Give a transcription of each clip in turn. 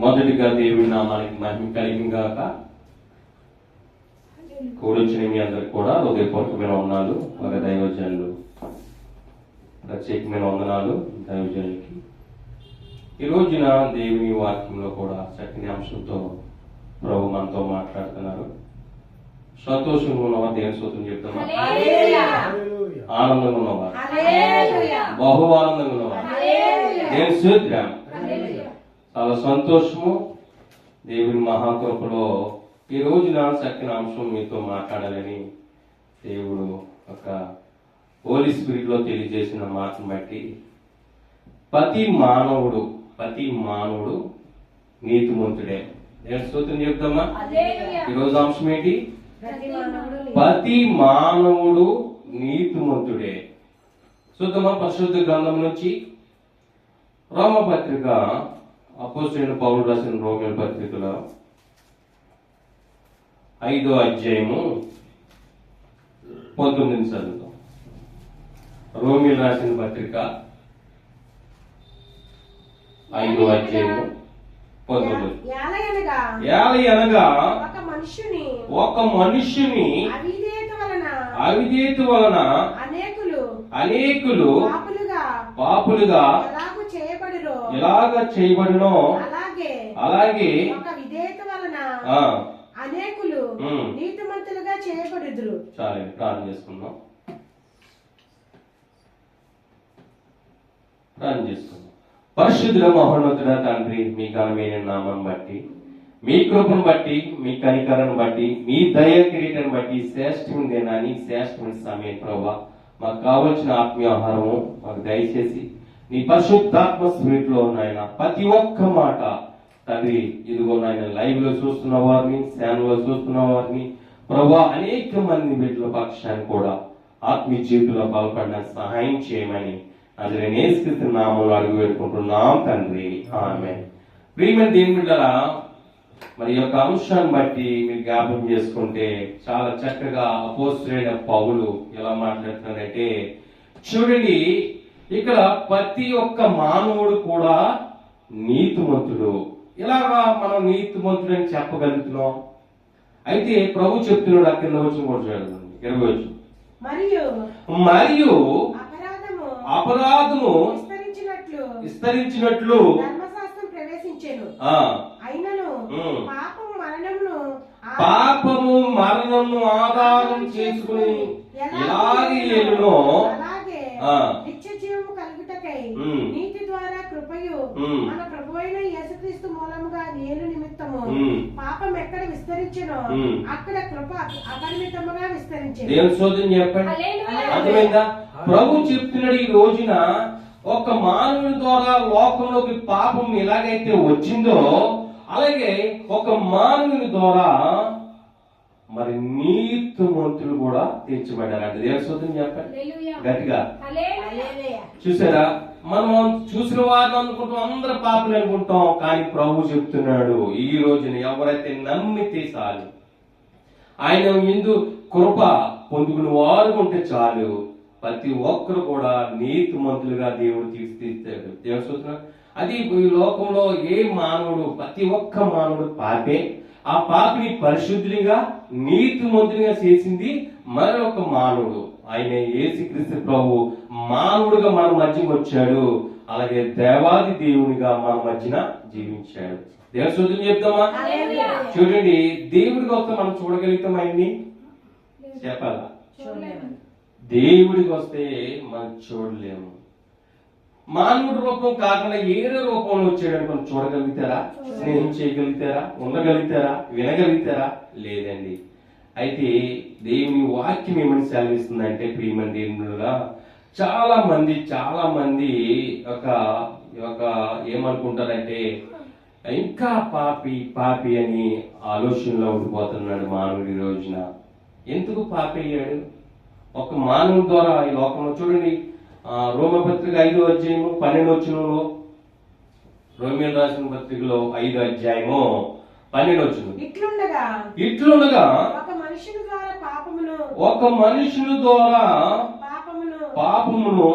మొదటిగా దేవుడి నామానికి మహిమ కలిగింగాక. కూడొచ్చిన మీ అందరికి కూడా హృదయపూర్వకమైన వందనాలు. ఒక దైవజనులు ప్రత్యేకమైన వందనాలు దైవజనులకి. ఈ రోజున దేవుని వాక్యంలో కూడా చక్కని అంశంతో ప్రభు మనతో మాట్లాడుతున్నారు. సంతోషంగా ఉన్నవారు దేవుని స్తోత్రం చెప్తున్నారు. ఆనందంగా ఉన్నవారు, బహు ఆనందంగా ఉన్నవారు దేవుని స్తోత్రం. చాలా సంతోషము. దేవుని మహాకృపలో ఈ రోజున చక్కని అంశం మీతో మాట్లాడాలని దేవుడు ఒక హోలీ స్పిరిట్ లో తెలియజేసిన మాటను బట్టి ప్రతి మానవుడు నీతిమంతుడే. నేను స్తోత్రం చెప్తామా. ఈరోజు అంశం ఏంటి? ప్రతి మానవుడు నీతిమంతుడే. చూద్దామా పరిశుద్ధ గ్రంథం నుంచి రోమపత్రిక అపోస్తలుడైన పౌలు రాసిన రోమీయుల పత్రికలో 5వ అధ్యాయము 19 చదువుతాం. రోమీయులు రాసిన పత్రిక 5వ అధ్యాయము 19. అనగా ఒక మనుష్యుని అవిధేయత వలన అనేకులు పాపులుగా ఎలాగ చేయబడునో అలాగే అనేకులు నీతిమంతులుగా చేయబడుదురు. చాలు, ప్రార్థన చేసుకుందాం. పరిశుద్ధుల మహోన్నతుడ తండ్రి, మీ ఘనమైన నామం బట్టి, మీ కృపను బట్టి, మీ కనికరను బట్టి, మీ దయ కిరీటం బట్టి శ్రేష్టమైన దినాన్ని, శ్రేష్టమైన సమయం ప్రభావ మాకు కావలసిన ఆత్మీయ ఆహారము మాకు దయచేసి నీ పరిశుద్ధాత్మ స్పిరిట్ లో నాయన ప్రతి ఒక్క మాట తండ్రి, ఇదిగో నాయన లైవ్ లో చూస్తున్న వారిని, ఛానల్ లో చూస్తున్న వారిని ప్రభా అనేక మంది బిడ్డల పక్షాన్ని కూడా ఆత్మీయ జీవితంలో బలపడడానికి సహాయం చేయమని అందులో యేసుక్రీస్తు నామములో అడుగు పెట్టుకుంటున్నాం తండ్రి, ఆమేన్. ప్రియమైన దేవుని బిడ్డలారా, మరి యొక్క అంశాన్ని బట్టి మీరు జ్ఞాపకం చేసుకుంటే చాలా చక్కగా అపోస్తలుడైన పౌలు ఎలా మాట్లాడుతున్నాడంటే, చూడండి ఇక్కడ ప్రతి ఒక్క మానవుడు కూడా నీతిమంతుడు. ఇలాగా మనం నీతిమంతుడు అని చెప్పగలుగుతున్నాం. అయితే ప్రభు చెప్తున్నాడు, అక్కడ వచ్చిన కూడా చూడండి 20 వచ్చి, మరియు అపరాధము విస్తరించినట్లు ధర్మశాస్త్రం ప్రవేశించెను. పాపము మరణము ఆధారం చేసుకుని ఎలాగేలునో నిత్య జీవము కలుగుటకై నీతి ద్వారా కృపయు మన ప్రభువైన యేసుక్రీస్తు మూలముగా నేను నిమిత్తము పాపం ఎక్కడ విస్తరించెనో అక్కడ కృప అపరిమితముగా విస్తరించెను. దేవుని స్తోత్రం చెప్పండి. అర్థమైందా? ప్రభు చెప్తున్నాడు, ఈ రోజున ఒక మానవుని ద్వారా లోకంలోకి పాపం ఎలాగైతే వచ్చిందో అలాగే ఒక మానవుని ద్వారా మరి నీతిమంతులు కూడా తీర్చబడ్డారంట. దేవుని స్తోత్రం చెప్పండి గట్టిగా. చూసారా, మనం చూసిన వారిని అనుకుంటాం, అందరు పాపులు అనుకుంటాం. కానీ ప్రభు చెప్తున్నాడు, ఈ రోజున ఎవరైతే నమ్మితే చాలు, ఆయన ఎందు కృప పొందుకుని వారు ఉంటే చాలు, ప్రతి ఒక్కరు కూడా నీతిమంతులుగా దేవుడు తీర్చిదిద్దాడు. దేవుని స్తోత్రం. అది ఈ లోకంలో ఏ మానవుడు, ప్రతి ఒక్క మానవుడు పాపే. ఆ పాపిని పరిశుద్ధునిగా నీతిమంతునిగా చేసింది మరొక మానవుడు, ఆయన యేసుక్రీస్తు ప్రభు మానవుడిగా మన మధ్యకి వచ్చాడు. అలాగే దేవాది దేవునిగా మన మధ్యన జీవించాడు. దేవుని స్తోత్రం చెప్తామా. చూడండి, దేవుడికి వస్తే మనం చూడగలుగుతాం ఆయన్ని? చెప్పాలా? దేవుడికి వస్తే మనం చూడలేము. మానవుడి రూపం కాకుండా ఏదో రూపంలో వచ్చాడని మనం చూడగలుగుతారా? స్నేహం చేయగలుగుతారా? ఉండగలుగుతారా? వినగలుగుతారా? లేదండి. అయితే దేవుని వాక్యం ఏమని సెలవిస్తుందంటే, ప్రియమైన దేవుడుగా చాలా మంది ఒక ఏమనుకుంటారంటే, ఇంకా పాపి అని ఆలోచనలో ఉండిపోతున్నాడు మానవుడి రోజున. ఎందుకు పాపి అయ్యాడు? ఒక మానవుడి ద్వారా ఈ లోకంలో చూడండి, రోమపత్రిక 5వ అధ్యాయము 12వ వచనంలో, రోమీయులు రాసిన పత్రికలో 5వ అధ్యాయము 12వ వచనం, ఇట్లుండగా ఒక మనుషుని ద్వారా పాపమును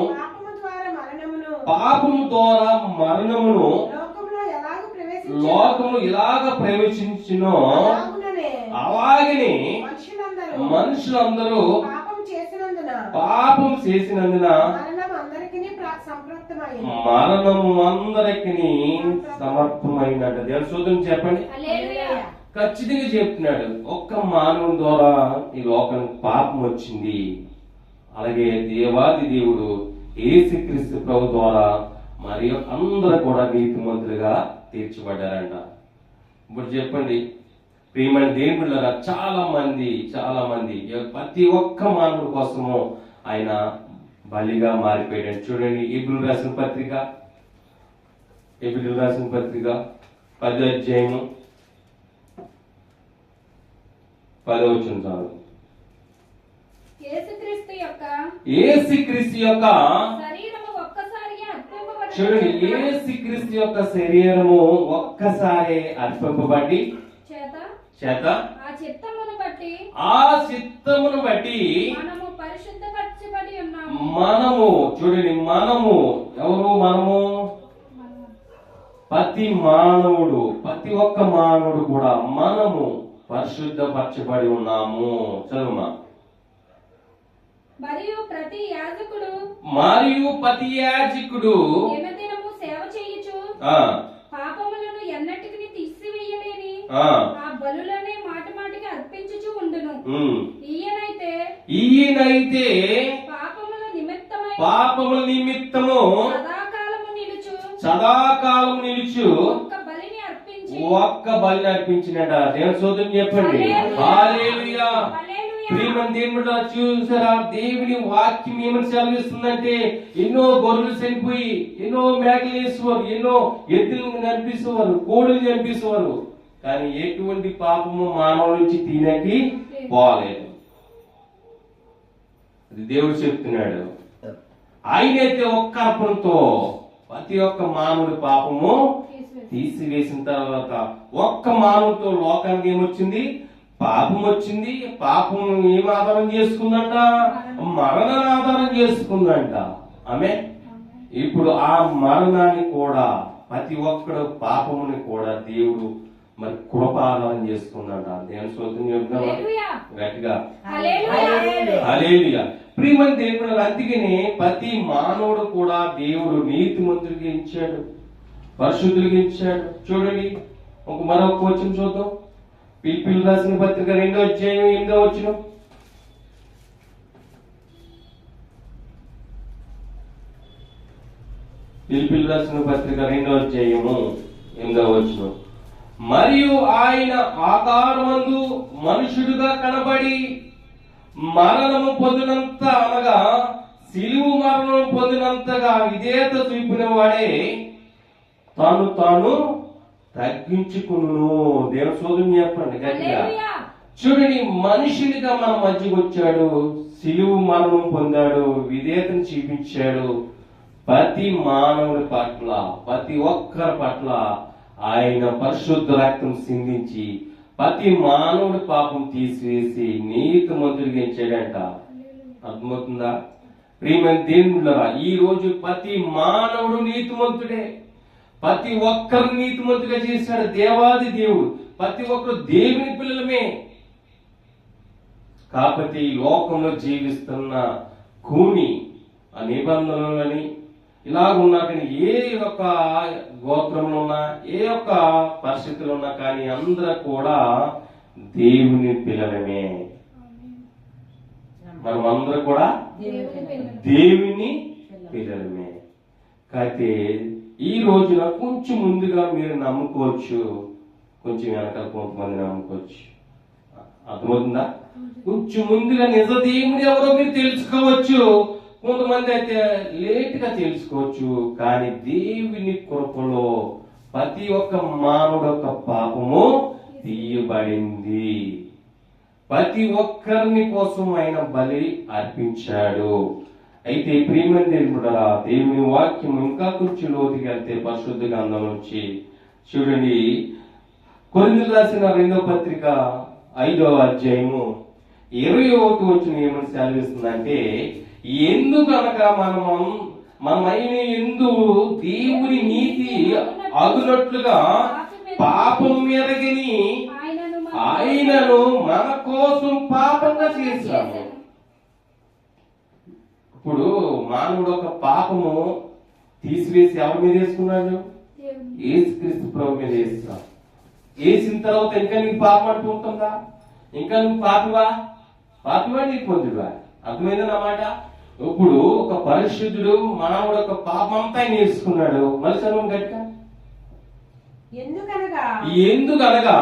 పాపము ద్వారా మరణమును లోకము ఇలాగ ప్రవేశించినో అలాగుననే అలాగనే మనుషులందరూ పాపం చేసినందున మరణము అందరికి సమర్థమైనట్టు దేవుని స్తోత్రం చెప్పండి. ఖచ్చితంగా చెప్తున్నాడు, ఒక్క మానవుని ద్వారా ఈ లోకానికి పాపం వచ్చింది. అలాగే దేవాది దేవుడు యేసుక్రీస్తు ప్రభు ద్వారా మరియు అందరూ కూడా నీతిమంతులుగా తీర్చబడ్డారంట. ఇప్పుడు చెప్పండి ప్రియమైన దేవుని బిడ్డలారా, చాలా మంది ప్రతి ఒక్క మానవుడి కోసము ఆయన బలిగా మారిపోయాడు. చూడండి ఎబ్రిల్ రాసిన పత్రిక 10వ అధ్యాయము 10వ వచనం చాలు. యేసుక్రీస్తు యొక్క చూడండి, యేసుక్రీస్తు యొక్క శరీరము ఒక్కసారి అర్పింపబడి చేత ఆ చిత్తమును బట్టి మనము చూడండి, ప్రతి ఒక్క మానవుడు కూడా మనము పరిశుద్ధపరచబడి ఉన్నాము. చదువుమా. మరియు ప్రతి యాజకుడు సేవ చేయుచు పాపములను ఎన్నటికి తీసివేయలేని ఆ బలులనే మాటిమాటికి అర్పించుచు ఉండును. ఈయనైతే పాపముల నిమిత్తము సదాకాలము నిలుచు ఒక్క బలిని అర్పించినట. దేవుని స్తోత్రం చెప్పండి. హల్లెలూయా. ప్రియమైన దేవుడు చూసారా, దేవుని వాక్యం ఏమని సెలవిస్తుందంటే, ఎన్నో గొర్రెలు చనిపోయి ఎన్నో మేకలు వేసేవారు, ఎన్నో ఎద్దులను కనిపిసేవారు, కోడులు కనిపిసేవారు, కానీ ఎటువంటి పాపము మానవుల నుంచి తినకి పోలేదు. అది దేవుడు చెప్తున్నాడు. ఆయనైతే ఒక్క అర్పణతో ప్రతి ఒక్క మానవుడి పాపము తీసివేసిన తర్వాత ఒక్క మానవుడితో లోకానికి ఏమొచ్చింది? పాపం వచ్చింది. పాపం ఏం ఆధారం చేసుకుందంట? మరణాన్ని ఆధారం చేసుకుందంట. ఆమె ఇప్పుడు ఆ మరణాన్ని కూడా ప్రతి ఒక్కడు పాపముని కూడా దేవుడు మరి కృప ఆధారం చేసుకుందంట. దేవుని స్తోత్రం చెప్తామా గట్టిగా? హల్లెలూయా. ప్రియమైన దేవుడు, అందుకనే ప్రతి మానవుడు కూడా దేవుడు నీతిమంతుడిగా ఇచ్చాడు, పరిశుద్ధులుగా ఇచ్చాడు. చూడండి మరొక వచనం చూద్దాం. పిలిపిలి రాసిన పత్రిక 2వ అధ్యాయం 8వ వచనం. పిలిపిలి రాసిన పత్రిక 2వ అధ్యాయము 8వ వచనం. మరియు ఆయన ఆకారమందు మనుషుడుగా కనబడి మరణము పొందినంత, అనగా సిలువు మరణం పొందినంతగా విధేయత చూపిన వాడే తాను తగ్గించుకును. దేవుని స్తోత్రం చెప్పండి గట్టిగా. చూడండి, మనుషునిగా మన మధ్యకి వచ్చాడు, సిలువు మరణం పొందాడు, విధేయతను చూపించాడు. ప్రతి మానవుడి పట్ల, ప్రతి ఒక్కరి పట్ల ఆయన పరిశుద్ధ రక్తం సిందించి ప్రతి మానవుడి పాపం తీసివేసి నీతిమంతుడిగా ఇచ్చాడంట. అర్థమవుతుందా? ప్రియమైన దేవుళ్ళరా, ఈ రోజు ప్రతి మానవుడు నీతిమంతుడే. ప్రతి ఒక్కరు నీతిమంతుగా చేశాడు దేవాది దేవుడు. ప్రతి ఒక్కరు దేవుని పిల్లలమే. కాబట్టి ఈ లోకంలో జీవిస్తున్న కూని ఆ నిబంధనలని ఇలాగున్నా కానీ, ఏ ఒక్క గోత్రంలో ఉన్నా, ఏ ఒక్క పరిస్థితులు ఉన్నా కానీ అందరూ కూడా దేవుని పిల్లలమే. మనం అందరూ కూడా దేవుని పిల్లలమే. అయితే ఈ రోజున కొంచెం ముందుగా మీరు నమ్ముకోవచ్చు, కొంచెం వెనకాల కొంతమంది నమ్ముకోవచ్చు. అర్థమవుతుందా? కొంచెం ముందుగా నిజ దేవుడు ఎవరో మీరు తెలుసుకోవచ్చు, కొంతమంది అయితే లేట్ గా తెలుసుకోవచ్చు. కానీ దేవుని కృపలో ప్రతి ఒక్క మానవుడు యొక్క పాపము తీయబడింది. ప్రతి ఒక్కరిని కోసం ఆయన బలి అర్పించాడు. అయితే ప్రియమైన దేవుడా, దేవుని వాక్యం ఇంకా కొంచెం లోతుకి వెళ్తే పరిశుద్ధ గ్రంథం నుంచి చూడండి, కొరింథీయులకు రాసిన 2వ పత్రిక 5వ అధ్యాయము 21వ వచనం ఏమని సెలవిస్తుందంటే, ఎందుకనగా మనమైన ఎందు దేవుని నీతి అగునట్లుగా పాపం ఎరగని ఆయనను మన కోసం పాపంగా చేశాము. ఇప్పుడు మానవుడు ఒక పాపము తీసివేసి ఎవరి మీద వేసుకున్నాడు? యేసుక్రీస్తు ప్రభు మీద వేస్తాం. వేసిన తర్వాత ఇంకా నీకు పాపం అంటూ ఉంటుందా? ఇంకా నువ్వు పాపివా నీతిమంతుడివా? అర్థమైందన్నమాట. ఇప్పుడు ఒక పరిశుద్ధుడు మానవుడు ఒక పాపంతా నేర్చుకున్నాడు. మళ్ళీ చదువు గట్టిగా. ఎందుకనగా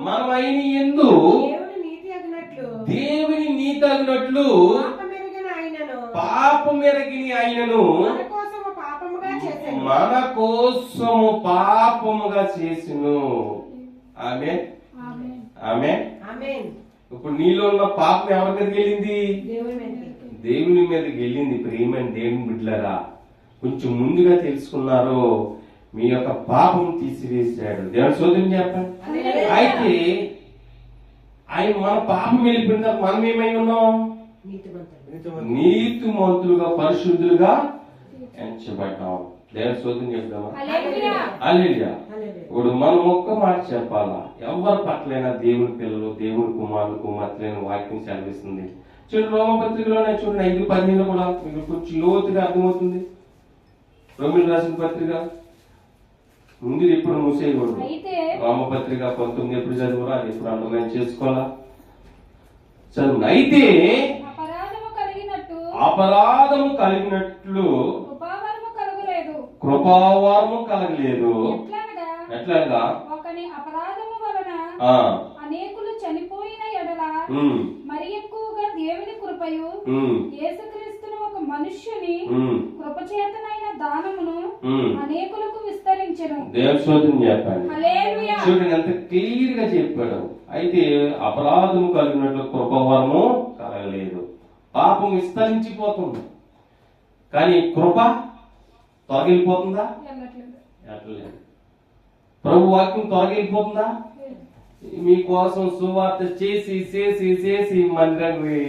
మనం ఆయన యందు దేవుని నీతి అగినట్లు పాపం ఎరగిని ఆయనను మన కోసము పాపముగా చేసిను. ఆమేన్ ఆమేన్. ఇప్పుడు నీలో ఉన్న పాపం ఎవరి మీదకి వెళ్ళింది? దేవుని మీదకి వెళ్ళింది. ప్రియమైన దేవుని బిడ్డలారా, కొంచెం ముందుగా తెలుసుకున్నారు, మీ యొక్క పాపం తీసివేశాడు. దేవుని స్తోత్రం చెప్పండి. అయితే ఆయన మన పాపం వెళ్ళిపోయిన తర్వాత మనం ఏమై ఉన్నాం? నీతిమంతులుగా పరిశుద్ధులుగా ఎంచబడ్డాం. దేవుని స్తోత్రం చెప్తామా? హల్లెలూయా. ఇప్పుడు మనం ఒక్క మాట చెప్పాలా, ఎవరి పట్లైనా దేవుని పిల్లలు, దేవుని కుమారులు కుమార్తెలైన వాక్యం సెలవిస్తుంది. చూడండి, రోమపత్రికలోనే చూడండి 5:15 కూడా మీకు కొంచెం లోతుగా అర్థమవుతుంది. రోమిలకు రాసిన పత్రిక ముందు ఎప్పుడు మూసేయకూడదు. రోమపత్రిక 19 ఎప్పుడు చదువురా, అది ఎప్పుడు అండర్లైన్ చేసుకోవాలా? చదువు. అయితే అపరాధము కలిగినట్లు కృపావరము కలగలేదు. ఎట్లనగా ఒకని అపరాధము వలన అనేకులు చనిపోయిన ఎడల మరి ఎక్కువగా దేవుని కృపయు యేసుక్రీస్తును ఒక మనుష్యుని కృపచేతనైన దానమును అనేకులకు విస్తరించెను. దేవుని స్తోత్రం చెప్పండి. హల్లెలూయా. చూడండి ఎంత క్లియర్ గా చెప్పాడు. అయితే అపరాధము కలిగినట్లు కృపావరము కలగలేదు. పాపం విస్తరించిపోతుంది, కానీ కృప తొలగిపోతుందా? ప్రభు వాక్యం తొలగిపోతుందా? మీకోసం సువార్త చేసి చేసి చేసి మందిరానికి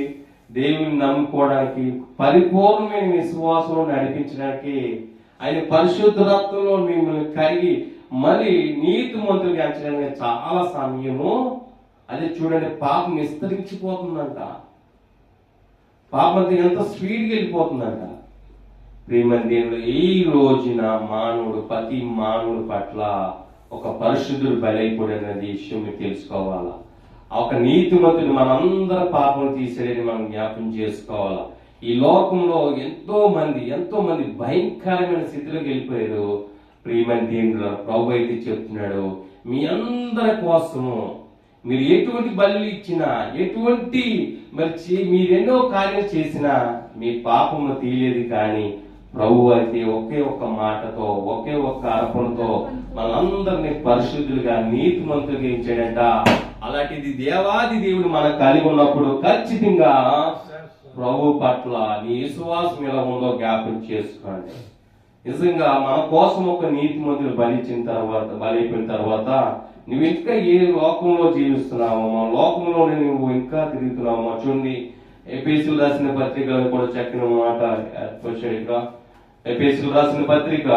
దేవుని నమ్ముకోవడానికి, పరిపూర్ణమైన విశ్వాసంలో నడిపించడానికి, ఆయన పరిశుద్ధ రక్తంలో మిమ్మల్ని కడిగి మళ్ళీ నీతిమంతులుగా ఎంచడానికి చాలా సమయము. అదే చూడండి, పాపం విస్తరించిపోతుందంట. పాపం ఎంత స్పీడ్గా వెళ్ళిపోతుందంట. ప్రియమైన దేవుడు, ఈ రోజున మానవుడు ప్రతి మానవుడి పట్ల ఒక పరిశుద్ధుడు బలైపోయినది విషయం మీరు తెలుసుకోవాలా. ఒక నీతిమంతుడు మనందరి పాపం తీసేయని మనం జ్ఞాపకం చేసుకోవాలా. ఈ లోకంలో ఎంతో మంది భయంకరమైన స్థితిలోకి వెళ్ళిపోయారు. ప్రియమైన దేవుడు ప్రభు అయితే చెప్తున్నాడు, మీ అందరి కోసము మీరు ఎటువంటి బలు ఇచ్చినా, ఎటువంటి మీరెన్నో కార్యాలు చేసినా మీ పాపము తీయలేదు. కానీ ప్రభు అయితే ఒకే ఒక్క మాటతో, ఒకే ఒక్క అర్పణతో మనందరినీ పరిశుద్ధులుగా నీతిమంతులుగా ఇచ్చాడంట. అలాంటిది దేవాది దేవుడు మనకు కలిగి ఉన్నప్పుడు ఖచ్చితంగా ప్రభు పట్ల నీ విశ్వాసం ఎలా ఉందో జ్ఞాపకం చేసుకోండి. నిజంగా మన కోసం ఒక నీతిమంతులు బలైపోయిన తర్వాత నువ్వు ఇంకా ఏ లోకంలో జీవిస్తున్నావో, మా లోకంలోనే నువ్వు ఇంకా తిరుగుతున్నావో చూడండి. ఎఫెసీయులకు రాసిన పత్రికలో కూడా చక్కని మాట వచ్చాడు. ఎఫెసీయులకు రాసిన పత్రిక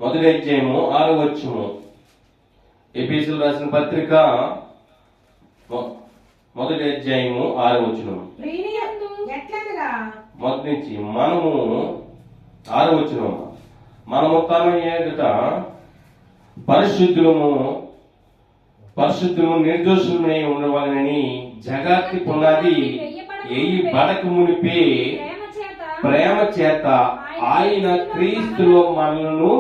1వ అధ్యాయము 6వ వచనము. ఎఫెసీయులకు రాసిన పత్రిక 1వ అధ్యాయము 6వ వచనము. మొదటి నుంచి మనము 6వ వచనము. మనము తన ఎదుట పరిశుద్ధులము నిర్దోషులమై ఉండవాలని జగత్తి పునాది ఏయి బడక మునిపే ప్రేమ చేత ఆయన క్రీస్తులో మనలను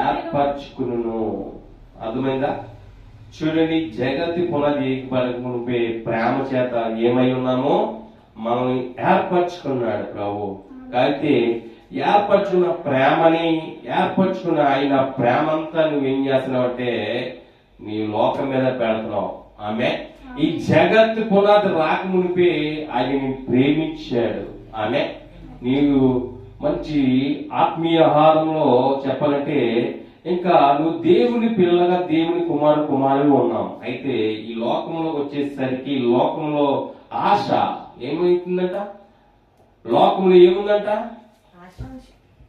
ఏర్పరచుకును. అర్థమైందా? చూడండి, జగత్తి పునాది ఏయి బడక మునిపే ప్రేమ చేత ఏమై ఉన్నామో మనల్ని ఏర్పరచుకున్నాడు ప్రభు. అయితే ఏర్పరచుకున్న ప్రేమని, ఏర్పరచుకున్న ఆయన ప్రేమంతా నువ్వేం చేస్తున్నావు అంటే నీ లోకం మీద పెడుతున్నావు. ఆమె ఈ జగత్తు పునాది రాకమునిపే ఆయన నిన్ను ప్రేమించాడు. ఆమె నీవు మంచి ఆత్మీయ ఆహారంలో చెప్పాలంటే ఇంకా నువ్వు దేవుని పిల్లగా, దేవుని కుమారులు ఉన్నాం. అయితే ఈ లోకంలోకి వచ్చేసరికి లోకంలో ఆశ ఏమవుతుందంట? లోకంలో ఏముందంట?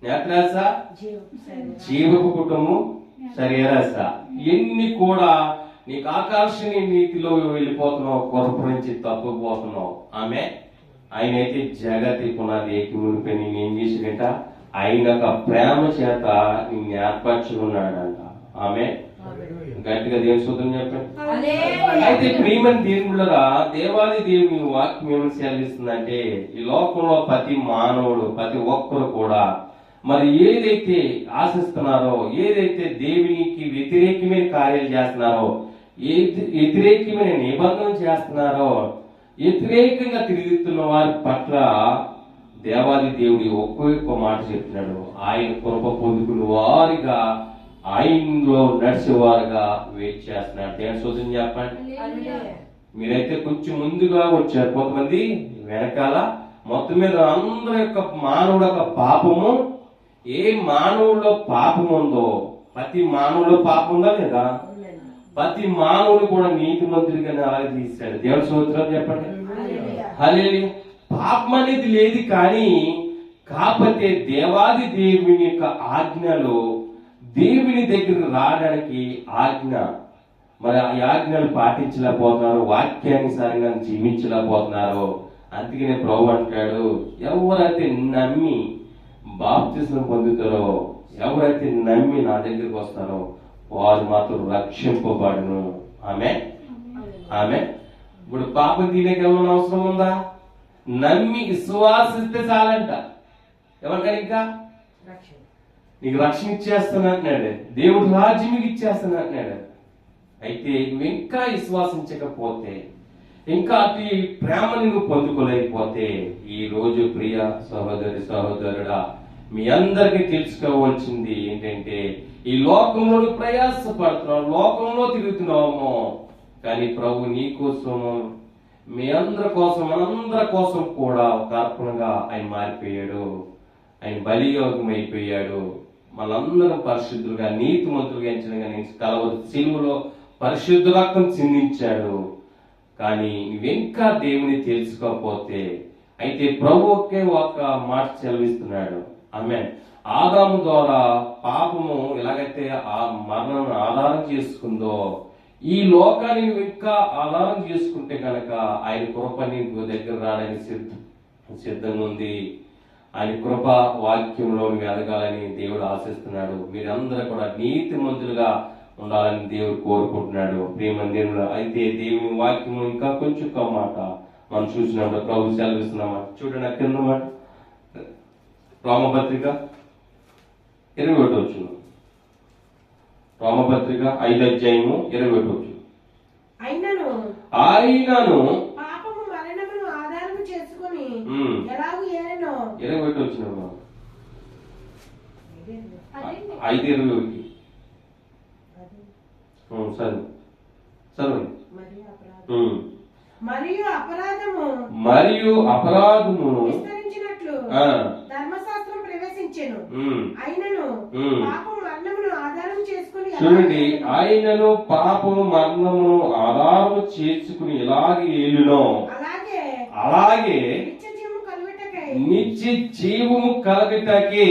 నేత్రాశ, జీవపు కుటుంబం, శరీరశ ఇవన్నీ కూడా నీకు ఆకర్షణీయ నీతిలో వెళ్ళిపోతున్నావు, కొరపురించి తప్పుకుపోతున్నావు. ఆమె ఆయన అయితే జగతి పునాది ఏకమునిపై నేను ఏం చేసినట ఆయన యొక్క ప్రేమ చేత నిన్ను ఏర్పరచుకున్నాడంట. ఆమె గట్టిగా దేవుని స్తోత్రం చెప్పండి. అయితే ప్రియమైన దేవుళ్ళరా, దేవాది దేవుని వాక్యం ఏమని సెలవిస్తుందంటే ఈ లోకంలో ప్రతి మానవుడు ప్రతి ఒక్కరు కూడా మరి ఏదైతే ఆశిస్తున్నారో, ఏదైతే దేవునికి వ్యతిరేకమైన కార్యాలు చేస్తున్నారో, వ్యతిరేకమైన నిబంధన చేస్తున్నారో, వ్యతిరేకంగా తిరుగుతున్న వారి పట్ల దేవాది దేవుడి ఒక్క మాట చెప్తున్నాడు. ఆయన కృప పొందుకుని వారిగా ఆయనలో నడిచేవారుగా వెయిట్ చేస్తున్నాడు. దేవుని స్తోత్రం చెప్పండి. మీరైతే కొంచెం ముందుగా వచ్చారు, కొంతమంది వెనకాల. మొత్తం మీద అందరి యొక్క మానవుడు యొక్క పాపము, ఏ మానవుల్లో పాపం ఉందో ప్రతి మానవులో పాపం ఉందా లేదా? ప్రతి మానవుడు కూడా నీతిమంతుడిగానే అలాగే తీశాడు. దేవుని స్తోత్రం చెప్పండి. హల్లెలూయా. పాపం అనేది లేదు, కానీ కాకపోతే దేవాది దేవుని యొక్క ఆజ్ఞలో దేవుని దగ్గర రావడానికి ఆజ్ఞ, మరి ఆ ఆజ్ఞలు పాటించలేకపోతున్నారు, వాక్యానుసారంగా జీవించలేకపోతున్నారు. అందుకనే ప్రభు అంటాడు, ఎవరైతే నమ్మి బాప్తిస్మం పొందుతారో, ఎవరైతే నమ్మి నా దగ్గరికి వస్తారో వారు మాత్రం రక్షింపబడును. ఆమె ఆమె ఇప్పుడు పాపం తినేకి ఏమన్నా అవసరం ఉందా? నమ్మి విశ్వాసిస్తే చాలంట. ఎవరికైనా ఇంకా నీకు రక్షణ ఇచ్చేస్తాను అంటున్నాడు, దేవుడు రాజ్యం మీకు ఇచ్చేస్తాను అంటున్నాడు. అయితే నువ్వు ఇంకా విశ్వాసించకపోతే, ఇంకా అతి ప్రేమని నువ్వు పొందుకోలేకపోతే, ఈ రోజు ప్రియ సహోదరి సహోదరుడా, మీ అందరికీ తెలుసుకోవాల్సింది ఏంటంటే, ఈ లోకంలో ప్రయాసపడుతున్నావు, లోకంలో తిరుగుతున్నామో, కానీ ప్రభు నీ కోసము, మీ అందరి కోసం, మనందరి కోసం కూడా ఒక అర్పణగా ఆయన మారిపోయాడు. ఆయన బలియోగం అయిపోయాడు. మనందరం పరిశుద్ధులుగా నీతిమంతులుగా ఎంచగా కలవరు సిలువలో పరిశుద్ధ రక్తం చిందించాడు. కానీ నువ్వింకా దేవుని తెలుసుకోకపోతే, అయితే ప్రభు ఒకే ఒక మాట సెలవిస్తున్నాడు. ఆమేన్. ఆదాము ద్వారా పాపము ఎలాగైతే ఆ మరణం ఆధారం చేసుకుందో, ఈ లోకాన్ని నువ్వు ఇంకా ఆధారం చేసుకుంటే కనుక ఆయన కృప నీకు దగ్గర రావడానికి సిద్ధంగా ఉంది. ఆయన కృప వాక్యంలో ఎదగాలని దేవుడు ఆశిస్తున్నాడు. మీరందరూ కూడా నీతిమంతులుగా ఉండాలని దేవుడు కోరుకుంటున్నాడు. ప్రియమైన దేవుడు, అయితే దేవుని వాక్యం ఇంకా కొంచెం మాట మనం చూసినప్పుడు ప్రభు సెలవిస్తున్నామా చూడండి. కింద మాట రోమపత్రిక 21 వచ్చిన రోమపత్రిక 5వ అధ్యాయము 21 వచ్చిన ఆయనను పాపము మరణమును ఆధారం చేసుకొని ఎలాగూ ఏలెనో 21 వచ్చిన 5:21 సరే మరియు అపరాధము విస్తరించినట్లు ధర్మశాస్త్రం ప్రవేశించెను. ఆయనను పాపము మరణమును ఆధారం చేసుకుని చూడండి, ఆయనను పాపము మరణమును ఆధారం చేసుకుని ఎలాగే ఏలునో అలాగే నిత్య జీవము కలుగుటకి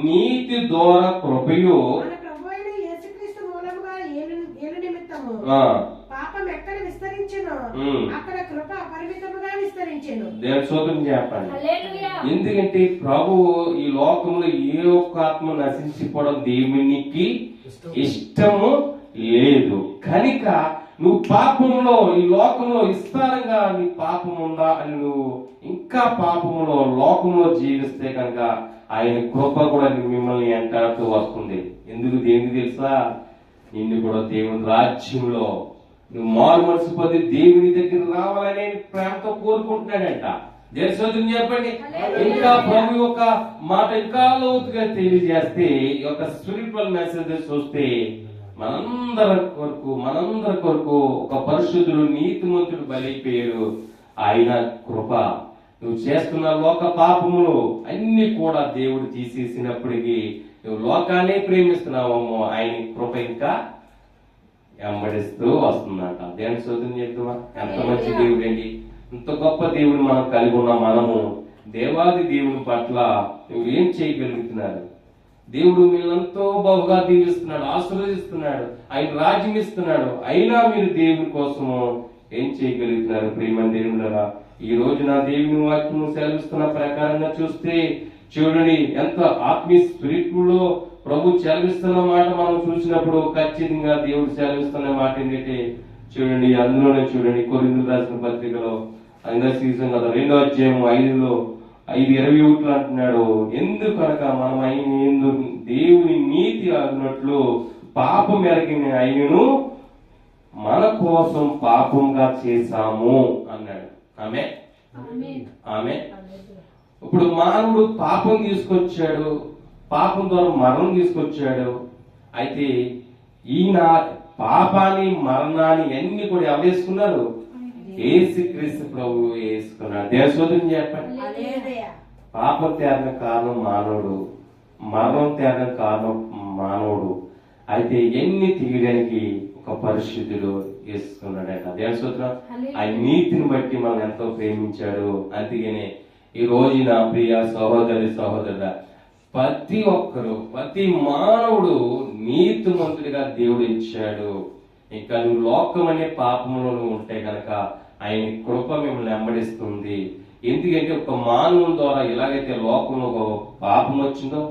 నీతి ద్వారా కృపయు పాపం ఎక్కడ విస్తరించెనో అక్కడ కృప అపరిమితముగా విస్తరించెను. దేవుని స్తోత్రం చెప్పండి. ఎందుకంటే ప్రభు ఈ లోకంలో ఏ ఒక్క ఆత్మ నశించిపోవడం దేవునికి ఇష్టము లేదు. కనుక నువ్వు పాపంలో ఈ లోకంలో విస్తారంగా నీ పాపం ఉందా అని నువ్వు ఇంకా పాపంలో లోకంలో జీవిస్తే కనుక ఆయన కృప కూడా మిమ్మల్ని వెంటాడుతూ వస్తుంది. ఎందుకు దేనికి తెలుసా? నిన్ను కూడా దేవుని రాజ్యంలో నువ్వు మారు మనసు పొంది దేవుని దగ్గర రావాలని ప్రేమతో కోరుకుంటున్నాడంట. దేశోదం చెప్పండి. ఇంకా ప్రభు యొక్క మాట ఇంకా లోతుగా తెలియజేస్తే ఈ యొక్క స్పిరిచువల్ మెసేజెస్ వస్తే మనందరి కొరకు ఒక పరిశుద్ధుడు నీతిమంతుడు బలైపోయాడు. ఆయన కృప నువ్వు చేస్తున్న లోక పాపములు అన్ని కూడా దేవుడు తీసేసినప్పటికీ నువ్వు లోకాన్ని ప్రేమిస్తున్నావేమో, ఆయన కృప ఇంకా వెంబడిస్తూ వస్తుందంట. దేవుని స్తోత్రం చెప్తావా? ఎంత మంచి దేవుడు అండి, ఇంత గొప్ప దేవుడు మనం కలిగి ఉన్న మనము దేవాది దేవుని పట్ల నువ్వేం చేయగలుగుతున్నారు? దేవుడు మిమ్మల్ని ఎంతో బహుగా దీవిస్తున్నాడు, ఆశీర్వదిస్తున్నాడు, ఆయన రాజ్యం ఇస్తున్నాడు. అయినా మీరు దేవుని కోసము ఏం చేయగలుగుతున్నారు? ప్రియమైన దేవుళ్ళరా, ఈ రోజు నా దేవుని వాక్యం సెలవిస్తున్న ప్రకారంగా చూస్తే చూడండి, ఎంత ఆత్మీయ స్పిరిట్ లో ప్రభు సెలవిస్తున్న మాట మనం చూసినప్పుడు ఖచ్చితంగా దేవుడు సెలవిస్తున్న మాట ఏంటంటే చూడండి, అందులోనే చూడండి కొరింథీయులకు రాసిన పత్రికలో 5వ సీజన్ కదా 2వ అధ్యాయం 5:21 అంటున్నాడు, ఎందుకనక మనం ఆయన దేవుని నీతి అన్నట్లు పాపం ఎరిగిన ఆయనను మన కోసం పాపంగా చేశాము అన్నాడు. ఆమె ఆమె ఇప్పుడు మానవుడు పాపం తీసుకొచ్చాడు, పాపం ద్వారా మరణం తీసుకొచ్చాడు. అయితే ఈయన పాపాన్ని మరణాన్ని అన్ని కూడా ఎవరు వేసుకున్నారు? యేసుక్రీస్తు ప్రభువు వేసుకున్నాడు. దేవసోదరుని చెప్పండి, పాపం తేరణ కారణం మానవుడు, మరణం తేరణ కారణం మానవుడు. అయితే ఎన్ని తీయడానికి ఒక పరిశుద్ధుడు వేసుకున్నాడట. దేవసోదరం ఆయన నీతిని బట్టి మనం ఎంతో ప్రేమించాడు. అందుకనే ఈ రోజు నా ప్రియ సహోదరి సహోదరుడా, ప్రతి ఒక్కరు ప్రతి మానవుడు నీతిమంతుడిగా దేవుడు ఇచ్చాడు. ఇంకా నువ్వు లోకం అనే పాపంలో ఉంటే కనుక ఆయన కృప మిమ్మల్ని వెంబడిస్తుంది. ఎందుకంటే ఒక మానవుల ద్వారా ఎలాగైతే లోకంలో ఒక పాపం వచ్చిందో,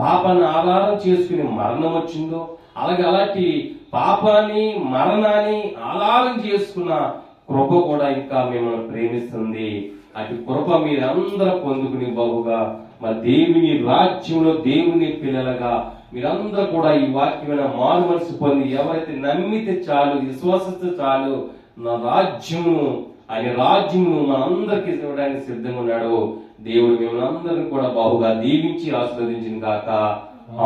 పాపాన్ని ఆధారం చేసుకుని మరణం వచ్చిందో, అలాగే అలాంటి పాపాన్ని మరణాన్ని ఆధారం చేసుకున్న కృప కూడా ఇంకా మిమ్మల్ని ప్రేమిస్తుంది. అటు కృప మీరందరూ పొందుకుని బహుగా మరి దేవుని రాజ్యంలో దేవుని పిల్లలుగా మీరందరూ కూడా ఈ వాక్యమైన మారు మనసు పొంది ఎవరైతే నమ్మితే చాలు, విశ్వాసిస్తే చాలు, నా రాజ్యమును ఆయన రాజ్యమును మనందరికి ఇవ్వడానికి సిద్ధంగా ఉన్నాడు. దేవుడు మిమ్మల్ని అందరినీ కూడా బహుగా దీవించి ఆశీర్వదించిన గాక.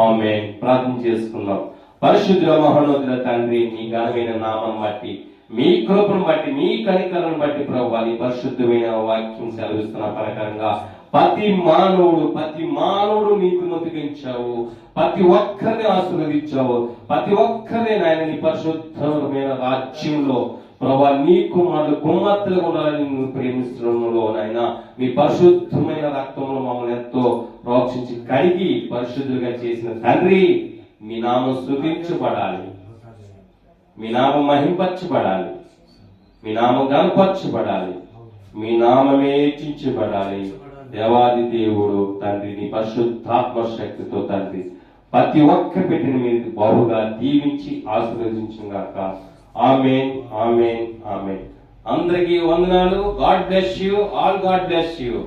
ఆమేన్. ప్రార్థన చేసుకుందాం. పరిశుద్ధ మహోన్నతుల తండ్రి, మీ ఘనమైన నామం బట్టి, మీ కృపను బట్టి, మీ కనికరను బట్టి ప్రభువా, నీ పరిశుద్ధమైన వాక్యం సెలవిస్తున్న ప్రకారంగా ప్రతి మానవుడు నీకు నొప్పించావు, ప్రతి ఒక్కరిని ఆశీర్వదించావు, ప్రతి ఒక్కరిని నాయన నీ పరిశుద్ధమైన రాజ్యంలో ప్రభా నీ కుమార్తెలుగా ఉండాలని నువ్వు ప్రేమిస్తున్నాలో నాయన మీ పరిశుద్ధమైన రక్తంలో మమ్మల్ని ఎంతో ప్రోక్షించి కడిగి పరిశుద్ధులుగా చేసిన తండ్రి, మీ నామం స్తుతించబడాలి, మీ నామం మహింపరచబడాలి, మీ నామం గణపరచబడాలి, మీ నామమే హెచ్చించబడాలి. దేవాది దేవుడు తండ్రి, నీ పరిశుద్ధాత్మ శక్తితో తండ్రి ప్రతి ఒక్క పెట్టిన మీరు బహుగా దీవించి ఆశీర్వదించుగాక. ఆమేన్, ఆమేన్, ఆమేన్. అందరికీ వందనాలు. God bless you all. God bless you.